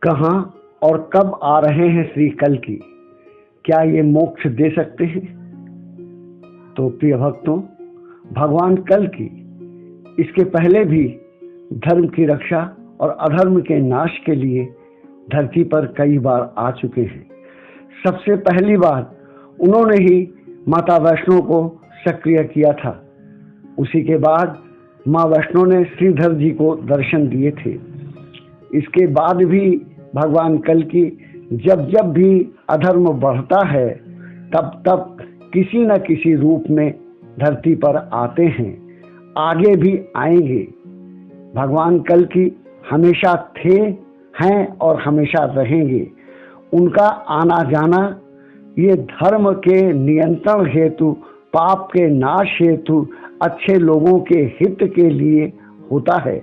कहाँ और कब आ रहे हैं श्री कल्कि? क्या ये मोक्ष दे सकते हैं? तो प्रिय भक्तों, भगवान कल्कि इसके पहले भी धर्म की रक्षा और अधर्म के नाश के लिए धरती पर कई बार आ चुके हैं। सबसे पहली बार उन्होंने ही माता वैष्णो को सक्रिय किया था। उसी के बाद माँ वैष्णो ने श्रीधर जी को दर्शन दिए थे। इसके बाद भी भगवान कल्कि जब जब भी अधर्म बढ़ता है तब तब किसी न किसी रूप में धरती पर आते हैं, आगे भी आएंगे। भगवान कल्कि हमेशा थे, हैं और हमेशा रहेंगे। उनका आना जाना ये धर्म के नियंत्रण हेतु, पाप के नाश हेतु, अच्छे लोगों के हित के लिए होता है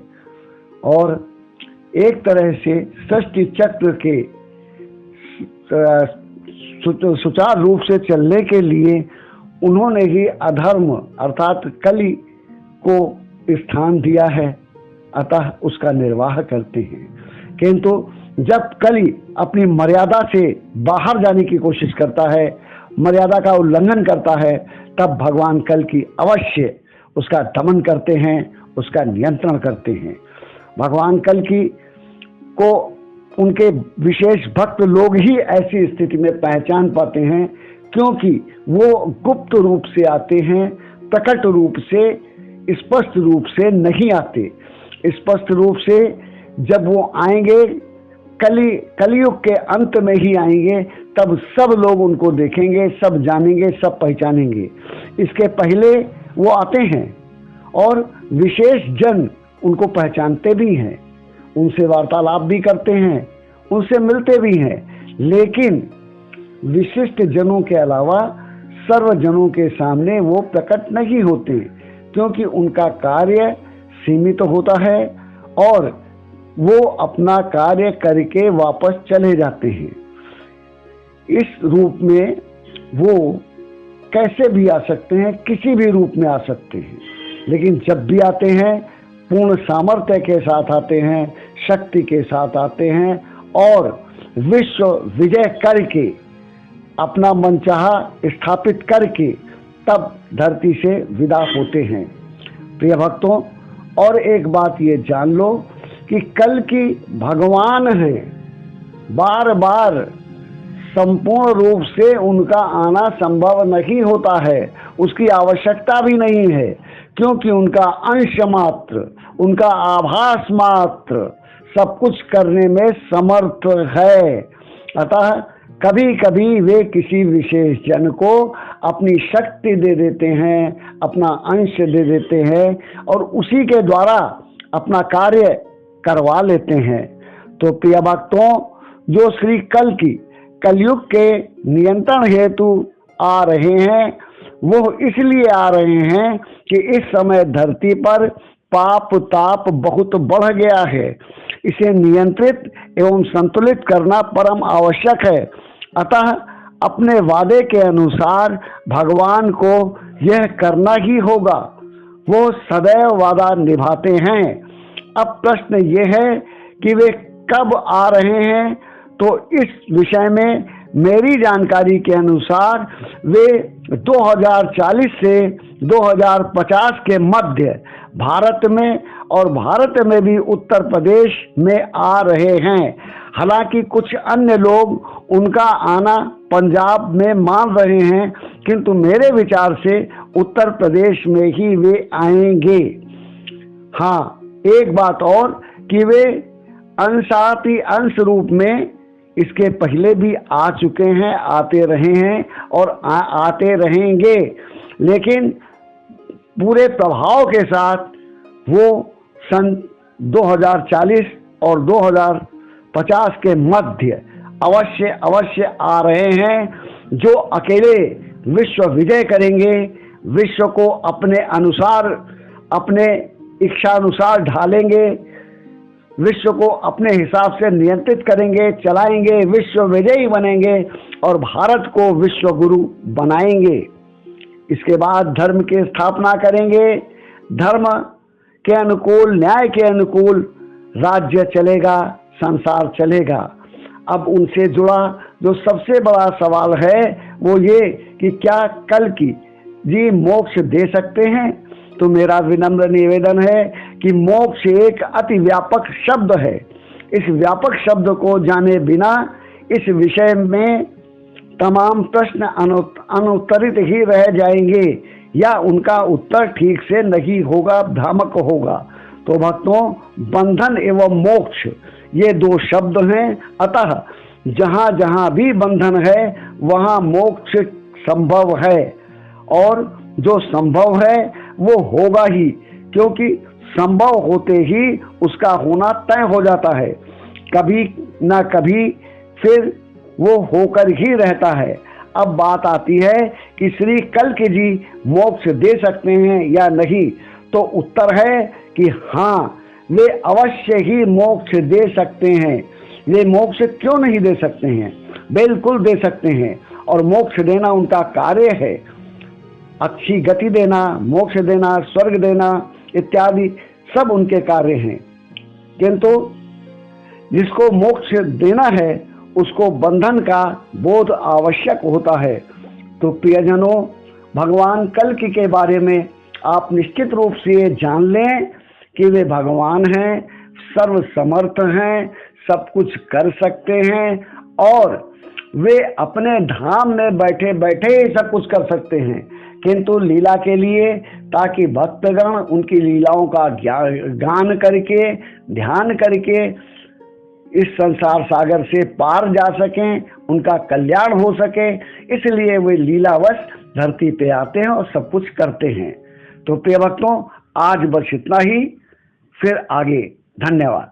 और एक तरह से सृष्टि चक्र के सुचारू रूप से चलने के लिए उन्होंने ही अधर्म अर्थात कलि को स्थान दिया है, अतः उसका निर्वाह करते हैं। किंतु जब कलि अपनी मर्यादा से बाहर जाने की कोशिश करता है, मर्यादा का उल्लंघन करता है, तब भगवान कल्कि अवश्य उसका दमन करते हैं, उसका नियंत्रण करते हैं। भगवान कल्कि को उनके विशेष भक्त लोग ही ऐसी स्थिति में पहचान पाते हैं, क्योंकि वो गुप्त रूप से आते हैं, प्रकट रूप से, स्पष्ट रूप से नहीं आते। स्पष्ट रूप से जब वो आएंगे, कलियुग के अंत में ही आएंगे, तब सब लोग उनको देखेंगे, सब जानेंगे, सब पहचानेंगे। इसके पहले वो आते हैं और विशेष जन उनको पहचानते भी हैं, उनसे वार्तालाप भी करते हैं, उनसे मिलते भी हैं, लेकिन विशिष्ट जनों के अलावा सर्वजनों के सामने वो प्रकट नहीं होते, क्योंकि उनका कार्य सीमित होता है और वो अपना कार्य करके वापस चले जाते हैं। इस रूप में वो कैसे भी आ सकते हैं, किसी भी रूप में आ सकते हैं, लेकिन जब भी आते हैं पूर्ण सामर्थ्य के साथ आते हैं, शक्ति के साथ आते हैं और विश्व विजय करके, अपना मनचाहा स्थापित करके तब धरती से विदा होते हैं। प्रिय भक्तों, और एक बात ये जान लो कि कल्कि भगवान हैं, बार बार संपूर्ण रूप से उनका आना संभव नहीं होता है, उसकी आवश्यकता भी नहीं है, क्योंकि उनका अंश मात्र, उनका आभास मात्र सब कुछ करने में समर्थ है। अतः कभी कभी वे किसी विशेष जन को अपनी शक्ति दे देते हैं, अपना अंश दे देते हैं और उसी के द्वारा अपना कार्य करवा लेते हैं। तो प्रिय भक्तों, जो श्री कल्कि कलयुग के नियंत्रण हेतु आ रहे हैं, वो इसलिए आ रहे हैं कि इस समय धरती पर पाप ताप बहुत बढ़ गया है। इसे नियंत्रित एवं संतुलित करना परम आवश्यक है। अतः अपने वादे के अनुसार भगवान को यह करना ही होगा। वो सदैव वादा निभाते हैं। अब प्रश्न ये है कि वे कब आ रहे हैं, तो इस विषय में मेरी जानकारी के अनुसार वे 2040 से 2050 के मध्य भारत में और भारत में भी उत्तर प्रदेश में आ रहे हैं। हालांकि कुछ अन्य लोग उनका आना पंजाब में मान रहे हैं, किंतु मेरे विचार से उत्तर प्रदेश में ही वे आएंगे। हाँ, एक बात और कि वे अंशाति अंश रूप में इसके पहले भी आ चुके हैं, आते रहे हैं और आते रहेंगे, लेकिन पूरे प्रभाव के साथ वो सन 2040 और 2050 के मध्य अवश्य आ रहे हैं, जो अकेले विश्व विजय करेंगे, विश्व को अपने अनुसार, अपने इच्छानुसार ढालेंगे, विश्व को अपने हिसाब से नियंत्रित करेंगे, चलाएंगे, विश्व विजयी बनेंगे और भारत को विश्व गुरु बनाएंगे। इसके बाद धर्म की स्थापना करेंगे, धर्म के अनुकूल, न्याय के अनुकूल राज्य चलेगा, संसार चलेगा। अब उनसे जुड़ा जो सबसे बड़ा सवाल है वो ये कि क्या कल की जी मोक्ष दे सकते हैं? तो मेरा विनम्र निवेदन है कि मोक्ष एक अति व्यापक शब्द है। इस व्यापक शब्द को जाने बिना इस विषय में तमाम प्रश्न अनुत्तरित ही रह जाएंगे या उनका उत्तर ठीक से नहीं होगा, भ्रामक होगा। तो भक्तों, बंधन एवं मोक्ष ये दो शब्द हैं। अतः जहाँ जहाँ भी बंधन है वहाँ मोक्ष संभव है, और जो संभव है वो होगा ही, क्योंकि संभव होते ही उसका होना तय हो जाता है। कभी ना कभी फिर वो होकर ही रहता है। अब बात आती है कि श्री कल्कि जी मोक्ष दे सकते हैं या नहीं। तो उत्तर है कि हाँ, वे अवश्य ही मोक्ष दे सकते हैं। वे मोक्ष क्यों नहीं दे सकते हैं? बिल्कुल दे सकते हैं, और मोक्ष देना उनका कार्य है। अच्छी गति देना, मोक्ष देना, स्वर्ग देना इत्यादि सब उनके कार्य हैं। किंतु जिसको मोक्ष देना है उसको बंधन का बोध आवश्यक होता है। तो प्रियजनों, भगवान कल्कि के बारे में आप निश्चित रूप से ये जान लें कि वे भगवान हैं, सर्वसमर्थ हैं, सब कुछ कर सकते हैं, और वे अपने धाम में बैठे बैठे ही सब कुछ कर सकते हैं। किंतु लीला के लिए, ताकि भक्तगण उनकी लीलाओं का गान करके, ध्यान करके इस संसार सागर से पार जा सकें, उनका कल्याण हो सके, इसलिए वे लीलावश धरती पे आते हैं और सब कुछ करते हैं। तो प्रिय भक्तों, आज बस इतना ही, फिर आगे। धन्यवाद।